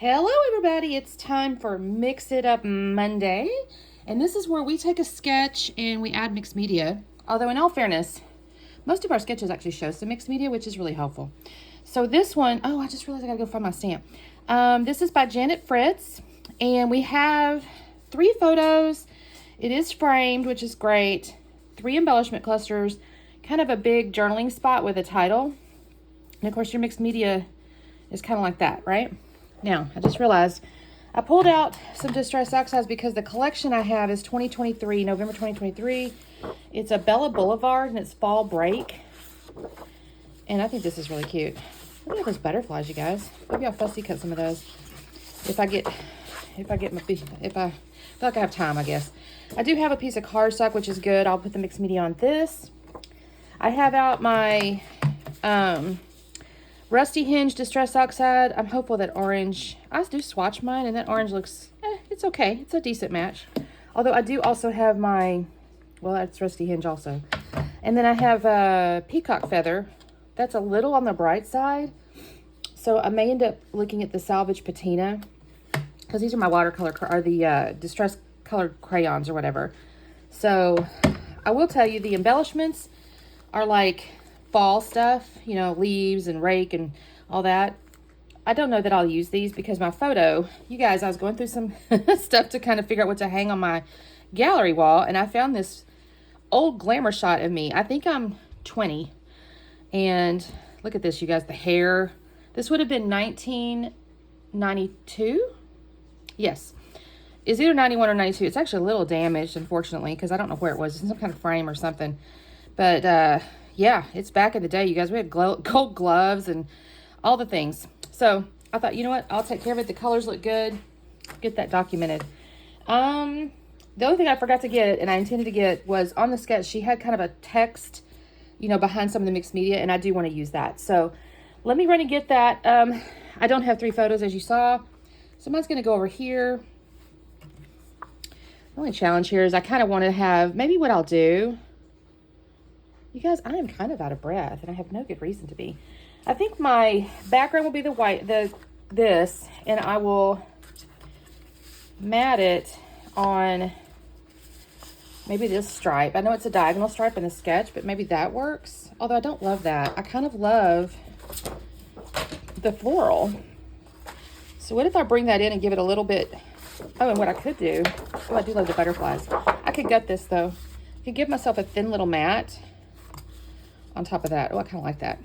Hello everybody, it's time for Mix It Up Monday, and this is where we take a sketch and we add mixed media. Although in all fairness, most of our sketches actually show some mixed media, which is really helpful. So this one, oh, I just realized I gotta go find my stamp. This is by Janet Fritz, and we have 3 photos. It is framed, which is great. 3 embellishment clusters, kind of a big journaling spot with a title. And of course your mixed media is kind of like that, right? Now, I just realized I pulled out some Distress Oxides because the collection I have is 2023, November 2023. It's a Bella Boulevard and it's Fall Break. And I think this is really cute. Look at those butterflies, you guys. Maybe I'll fussy cut some of those. If I feel like I have time, I guess. I do have a piece of cardstock, which is good. I'll put the mixed media on this. I have out my Rusty Hinge Distress Oxide. I'm hopeful that orange, I do swatch mine and that orange looks, it's okay. It's a decent match. Although I do also have my, well, that's Rusty Hinge also. And then I have a Peacock Feather. That's a little on the bright side. So I may end up looking at the Salvage Patina because these are my watercolor, or the Distress Colored crayons or whatever. So I will tell you the embellishments are like fall stuff, you know, leaves and rake and all that. I don't know that I'll use these because my photo, you guys, I was going through some stuff to kind of figure out what to hang on my gallery wall, and I found this old glamour shot of me. I think I'm 20, and look at this, you guys, the hair. This would have been 1992. Yes, it's either 91 or 92. It's actually a little damaged, unfortunately, because I don't know where it was. It's in some kind of frame or something. But yeah, it's back in the day, you guys. We had gold gloves and all the things. So I thought, you know what? I'll take care of it. The colors look good. Get that documented. The only thing I forgot to get, and I intended to get, was on the sketch, she had kind of a text, you know, behind some of the mixed media, and I do want to use that. So let me run and get that. I don't have 3 photos, as you saw. So mine's going to go over here. The only challenge here is I kind of want to have, maybe what I'll do, you guys, I am kind of out of breath, and I have no good reason to be. I think my background will be the white, this, and I will mat it on maybe this stripe. I know it's a diagonal stripe in the sketch, but maybe that works. Although I don't love that. I kind of love the floral. So what if I bring that in and give it a little bit, oh, and what I could do, oh, I do love the butterflies. I could gut this, though. I could give myself a thin little mat on top of that. Oh, I kind of like that.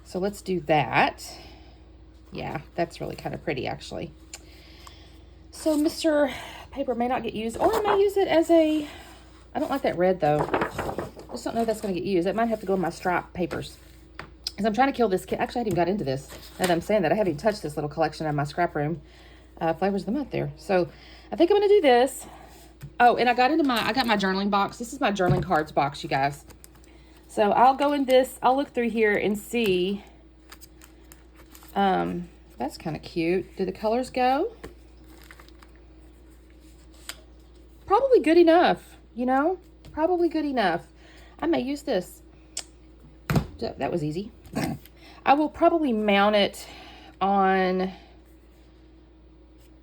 So let's do that. Yeah, that's really kind of pretty, actually. So Mr. Paper may not get used, or I may use it as a, I don't like that red, though. I just don't know if that's going to get used. It might have to go in my stripe papers. Because I'm trying to kill this kit. Actually, I haven't even got into this. Now that I'm saying that, I haven't even touched this little collection in my scrap room. Flavors of the month there. So I think I'm going to do this. Oh, and I got my journaling box. This is my journaling cards box, you guys. So I'll go in this, I'll look through here and see. That's kind of cute. Do the colors go? Probably good enough, you know? Probably good enough. I may use this. That was easy. I will probably mount it on,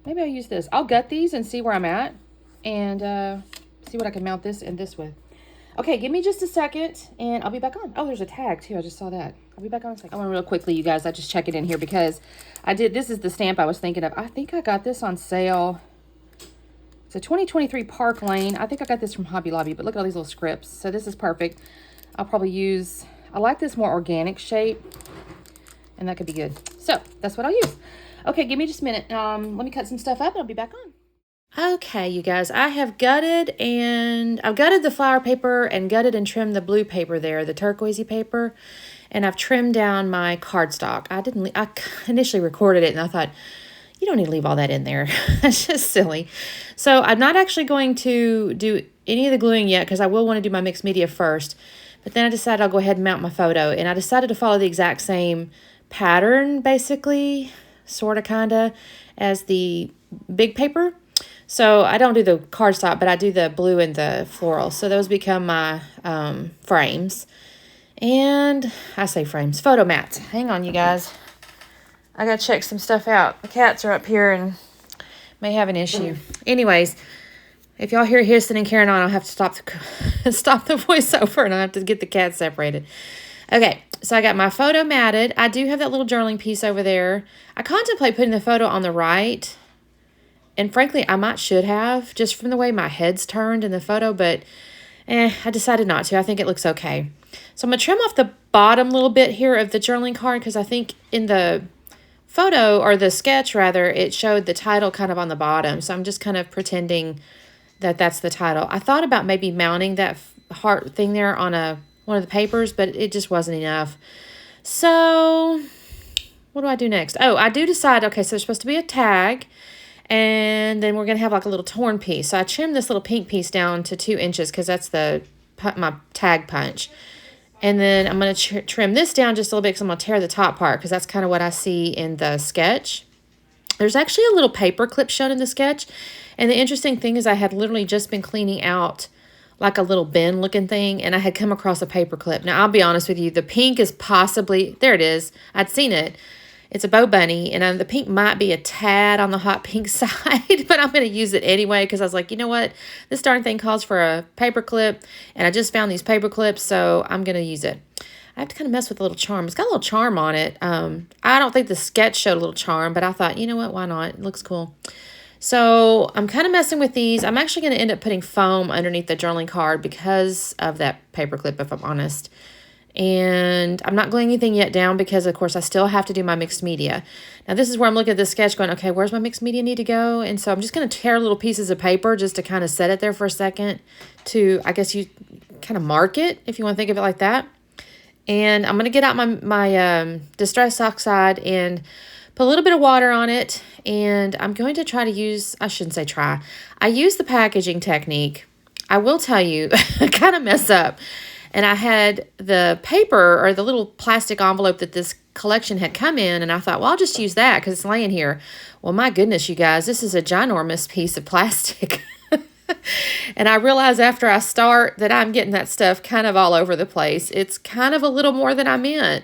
maybe I'll use this. I'll gut these and see where I'm at and see what I can mount this and this with. Okay, give me just a second, and I'll be back on. Oh, there's a tag, too. I just saw that. I'll be back on in a second. I want real quickly, you guys, I just check it in here because this is the stamp I was thinking of. I think I got this on sale. It's a 2023 Park Lane. I think I got this from Hobby Lobby, but look at all these little scripts. So this is perfect. I'll probably use, I like this more organic shape, and that could be good. So that's what I'll use. Okay, give me just a minute. Let me cut some stuff up, and I'll be back on. Okay, you guys, I've gutted the flower paper and gutted and trimmed the blue paper there, the turquoisey paper, and I've trimmed down my cardstock. I initially recorded it and I thought, you don't need to leave all that in there. It's just silly. So I'm not actually going to do any of the gluing yet because I will want to do my mixed media first, but then I decided I'll go ahead and mount my photo, and I decided to follow the exact same pattern, basically, sort of, kind of, as the big paper. So I don't do the cardstock, but I do the blue and the floral. So those become my frames. And I say frames, photo mats. Hang on, you guys. I gotta check some stuff out. The cats are up here and may have an issue. Anyways, if y'all hear hissing and carrying on, I'll have to stop the voiceover and I have to get the cats separated. Okay, so I got my photo matted. I do have that little journaling piece over there. I contemplate putting the photo on the right. And frankly, I should have, just from the way my head's turned in the photo, but I decided not to. I think it looks okay. So I'm going to trim off the bottom little bit here of the journaling card because I think in the photo, or the sketch rather, it showed the title kind of on the bottom. So I'm just kind of pretending that that's the title. I thought about maybe mounting that heart thing there on one of the papers, but it just wasn't enough. So what do I do next? Oh, I do decide, okay, so there's supposed to be a tag. And then we're going to have like a little torn piece. So I trimmed this little pink piece down to 2 inches because that's my tag punch. And then I'm going to trim this down just a little bit because I'm going to tear the top part because that's kind of what I see in the sketch. There's actually a little paper clip shown in the sketch. And the interesting thing is I had literally just been cleaning out like a little bin looking thing and I had come across a paper clip. Now, I'll be honest with you, the pink is possibly, there it is. I'd seen it. It's a bow bunny, and the pink might be a tad on the hot pink side, but I'm going to use it anyway because I was like, you know what? This darn thing calls for a paper clip, and I just found these paper clips, so I'm going to use it. I have to kind of mess with the little charm. It's got a little charm on it. I don't think the sketch showed a little charm, but I thought, you know what? Why not? It looks cool. So I'm kind of messing with these. I'm actually going to end up putting foam underneath the journaling card because of that paper clip, if I'm honest. And I'm not gluing anything yet down because, of course, I still have to do my mixed media. Now, this is where I'm looking at this sketch going, okay, where's my mixed media need to go? And so I'm just going to tear little pieces of paper just to kind of set it there for a second to, I guess you kind of mark it, if you want to think of it like that. And I'm going to get out my Distress Oxide and put a little bit of water on it. And I'm going to try to use, I shouldn't say try. I use the packaging technique. I will tell you, I kind of mess up. And I had the paper or the little plastic envelope that this collection had come in. And I thought, well, I'll just use that because it's laying here. Well, my goodness, you guys, this is a ginormous piece of plastic. And I realize after I start that I'm getting that stuff kind of all over the place. It's kind of a little more than I meant.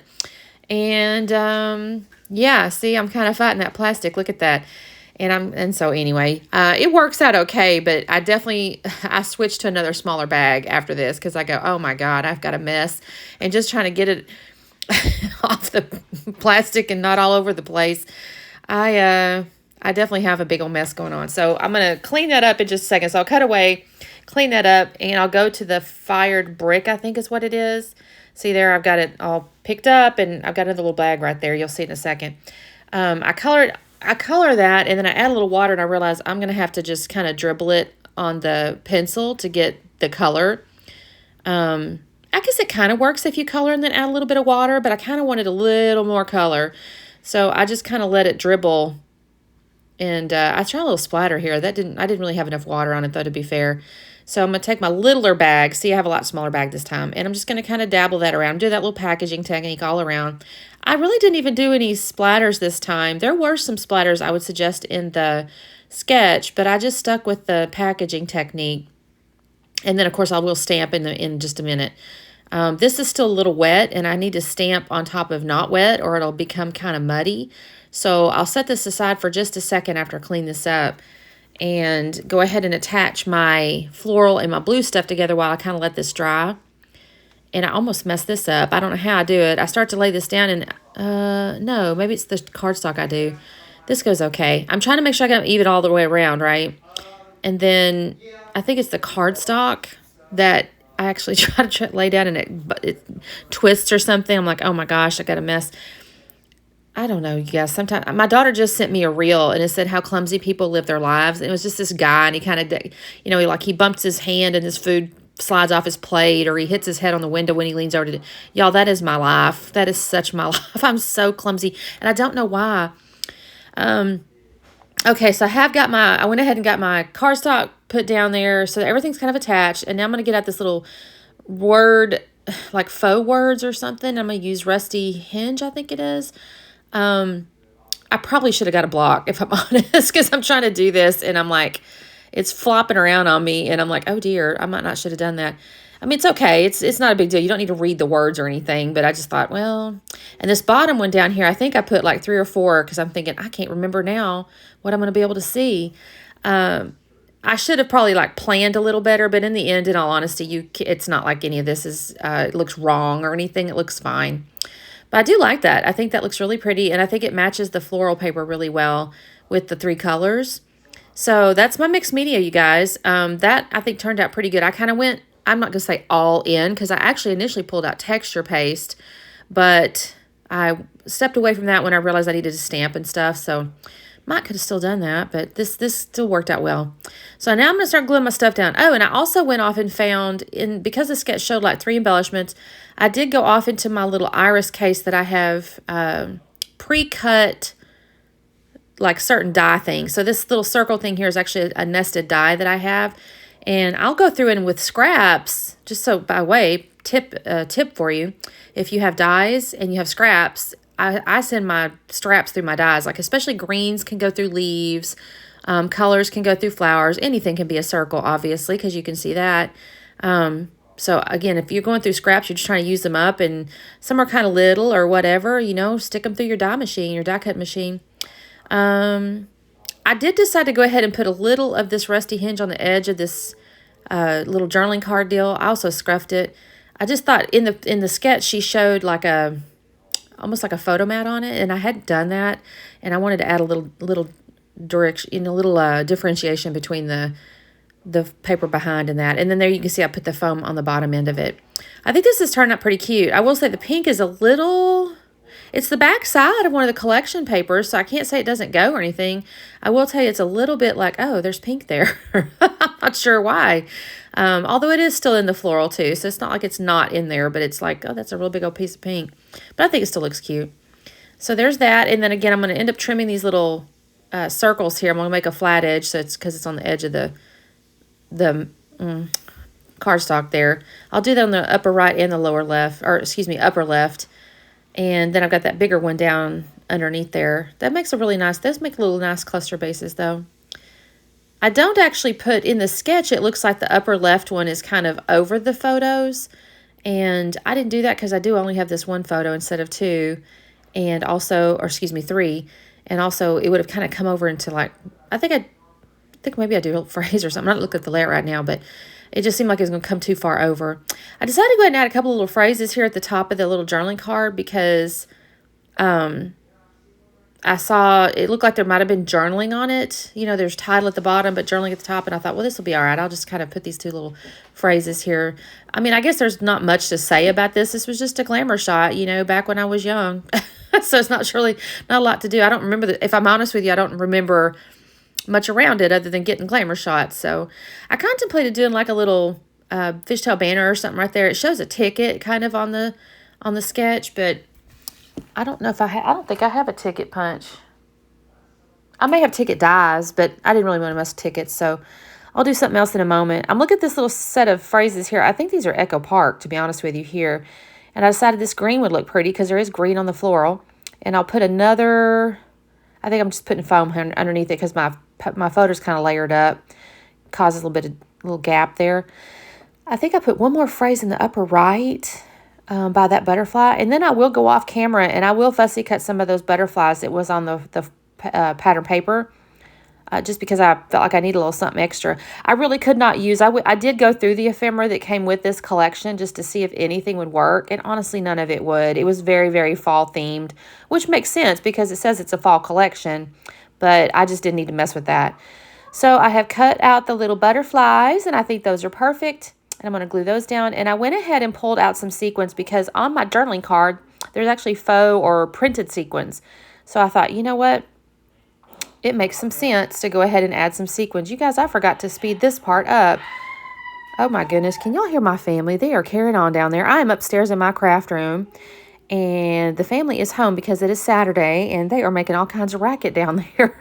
And yeah, see, I'm kind of fighting that plastic. Look at that. And so anyway, it works out okay, but I switched to another smaller bag after this because I go, oh my God, I've got a mess. And just trying to get it off the plastic and not all over the place. I definitely have a big old mess going on. So I'm going to clean that up in just a second. So I'll cut away, clean that up, and I'll go to the fired brick, I think is what it is. See there, I've got it all picked up, and I've got another little bag right there. You'll see it in a second. I color that, and then I add a little water, and I realize I'm going to have to just kind of dribble it on the pencil to get the color. I guess it kind of works if you color and then add a little bit of water, but I kind of wanted a little more color. So I just kind of let it dribble, and I tried a little splatter here. I didn't really have enough water on it, though, to be fair. So I'm going to take my littler bag. See, I have a lot smaller bag this time, and I'm just going to kind of dabble that around, do that little packaging technique all around. I really didn't even do any splatters this time. There were some splatters I would suggest in the sketch, but I just stuck with the packaging technique. And then, of course, I will stamp in just a minute. This is still a little wet, and I need to stamp on top of not wet, or it'll become kind of muddy. So I'll set this aside for just a second after I clean this up and go ahead and attach my floral and my blue stuff together while I kind of let this dry. And I almost messed this up. I don't know how I do it. I start to lay this down and, no, maybe it's the cardstock I do. This goes okay. I'm trying to make sure I got even all the way around, right? And then I think it's the cardstock that I actually try to lay down and it twists or something. I'm like, oh my gosh, I got a mess. I don't know, you guys. Sometimes my daughter just sent me a reel and it said how clumsy people live their lives. And it was just this guy, and he kind of, he bumps his hand and his food slides off his plate, or he hits his head on the window when he leans over to y'all. That is my life. That is such my life. I'm so clumsy, and I don't know why. Okay, so I went ahead and got my cardstock put down there so that everything's kind of attached. And now I'm going to get out this little word, like faux words or something. I'm going to use Rusty Hinge, I think it is. I probably should have got a block, if I'm honest, because I'm trying to do this and I'm like, it's flopping around on me and I'm like, oh dear, I might not should have done that. I mean, it's okay. It's not a big deal. You don't need to read the words or anything, but I just thought, well, and this bottom one down here, I think I put like 3 or 4 because I'm thinking, I can't remember now what I'm going to be able to see. I should have probably like planned a little better, but in the end, in all honesty, it's not like any of this is, it looks wrong or anything. It looks fine. But I do like that. I think that looks really pretty, and I think it matches the floral paper really well with the 3 colors. So that's my mixed media, you guys. That I think turned out pretty good. I kind of went, I'm not going to say all in, because I actually initially pulled out texture paste, but I stepped away from that when I realized I needed to stamp and stuff. So might could have still done that, but this still worked out well. So now I'm going to start gluing my stuff down. Oh, and I also went off and found, because the sketch showed like 3 embellishments, I did go off into my little iris case that I have pre-cut like certain die things. So this little circle thing here is actually a nested die that I have. And I'll go through and with scraps, just so by way, tip for you, if you have dies and you have scraps, I send my scraps through my dies, like especially greens can go through leaves, colors can go through flowers, anything can be a circle, obviously, because you can see that. So again, if you're going through scraps, you're just trying to use them up, and some are kind of little or whatever, you know, stick them through your die machine, your die cut machine. I did decide to go ahead and put a little of this rusty hinge on the edge of this little journaling card deal. I also scruffed it. I just thought in the sketch she showed like almost like a photo mat on it, and I hadn't done that, and I wanted to add a little direction, a little differentiation between the paper behind and that. And then there you can see I put the foam on the bottom end of it. I think this has turned out pretty cute. I will say the pink is a little, it's the back side of one of the collection papers, so I can't say it doesn't go or anything. I will tell you it's a little bit like, oh, there's pink there. I'm not sure why. Although it is still in the floral too, so it's not like it's not in there, but it's like, oh, that's a real big old piece of pink. But I think it still looks cute. So there's that, and then again, I'm going to end up trimming these little circles here. I'm going to make a flat edge, so it's because it's on the edge of the cardstock there. I'll do that on the upper right and the lower left, or excuse me, upper left. And then I've got that bigger one down underneath there. That makes a really nice, those make little nice cluster bases though. I don't actually put in the sketch, it looks like the upper left one is kind of over the photos. And I didn't do that because I do only have this 1 photo instead of 2. And also, or excuse me, 3. And also it would have kind of come over into like, I think maybe I do a phrase or something. I'm not looking at the layout right now, but it just seemed like it was going to come too far over. I decided to go ahead and add a couple of little phrases here at the top of the little journaling card because I saw it looked like there might have been journaling on it. You know, there's title at the bottom, but journaling at the top. And I thought, well, this will be all right. I'll just kind of put these 2 little phrases here. I mean, I guess there's not much to say about this. This was just a glamour shot, you know, back when I was young. So it's not a lot to do. I don't remember, if I'm honest with you, I don't remember much around it other than getting glamour shots. So I contemplated doing like a little fishtail banner or something right there. It shows a ticket kind of on the sketch, but I don't know if I don't think I have a ticket punch. I may have ticket dies, but I didn't really want to mess with tickets, so I'll do something else in a moment. I'm looking at this little set of phrases here. I think these are Echo Park, to be honest with you, here. And I decided this green would look pretty because there is green on the floral. And I'll put another, I think I'm just putting foam underneath it because my photo's kind of layered up. Causes a little gap there. I think I put one more phrase in the upper right by that butterfly. And then I will go off camera and I will fussy cut some of those butterflies that was on the pattern paper. Just because I felt like I need a little something extra. I really could not use, I did go through the ephemera that came with this collection just to see if anything would work. And honestly, none of it would. It was very, very fall themed, which makes sense because it says it's a fall collection. But I just didn't need to mess with that. So I have cut out the little butterflies and I think those are perfect. And I'm going to glue those down. And I went ahead and pulled out some sequins because on my journaling card, there's actually faux or printed sequins. So I thought, you know what? It makes some sense to go ahead and add some sequins. You guys, I forgot to speed this part up. Oh my goodness, can y'all hear my family? They are carrying on down there. I am upstairs in my craft room, and the family is home because it is Saturday, and they are making all kinds of racket down there.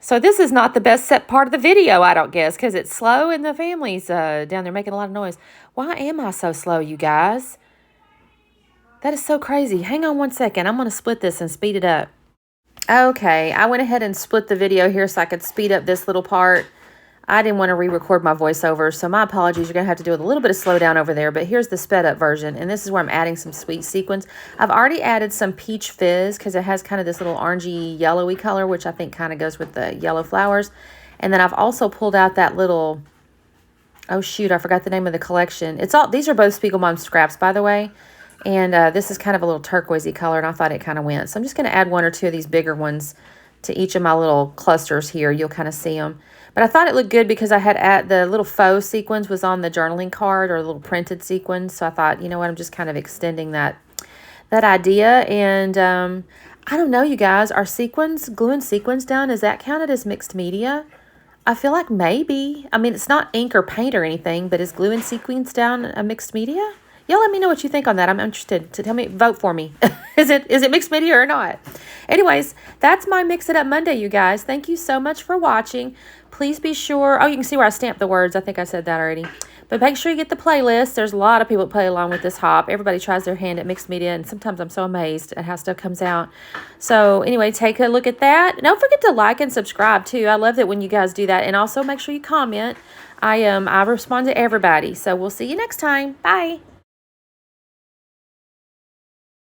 So this is not the best set part of the video, I don't guess, because it's slow and the family's down there making a lot of noise. Why am I so slow, you guys? That is so crazy. Hang on one second. I'm going to split this and speed it up. Okay, I went ahead and split the video here so I could speed up this little part. I didn't want to re-record my voiceover, so my apologies. You're going to have to do with a little bit of slowdown over there, but here's the sped up version, and this is where I'm adding some sweet sequins. I've already added some peach fizz because it has kind of this little orangey, yellowy color, which I think kind of goes with the yellow flowers. And then I've also pulled out that little, oh shoot, I forgot the name of the collection. These are both Spiegelmom scraps, by the way. And this is kind of a little turquoisey color, and I thought it kind of went. So I'm just going to add 1 or 2 of these bigger ones to each of my little clusters here. You'll kind of see them. But I thought it looked good because I had the little faux sequins was on the journaling card, or a little printed sequins. So I thought, you know what, I'm just kind of extending that idea. And I don't know, you guys, are gluing sequins down, is that counted as mixed media? I feel like maybe. I mean, it's not ink or paint or anything, but is gluing sequins down a mixed media? Y'all let me know what you think on that. I'm interested. To tell me, vote for me. Is it mixed media or not? Anyways, that's my Mix It Up Monday, you guys. Thank you so much for watching. Please be sure. Oh, you can see where I stamped the words. I think I said that already. But make sure you get the playlist. There's a lot of people that play along with this hop. Everybody tries their hand at mixed media, and sometimes I'm so amazed at how stuff comes out. So anyway, take a look at that. Don't forget to like and subscribe too. I love it when you guys do that. And also make sure you comment. I respond to everybody. So we'll see you next time. Bye.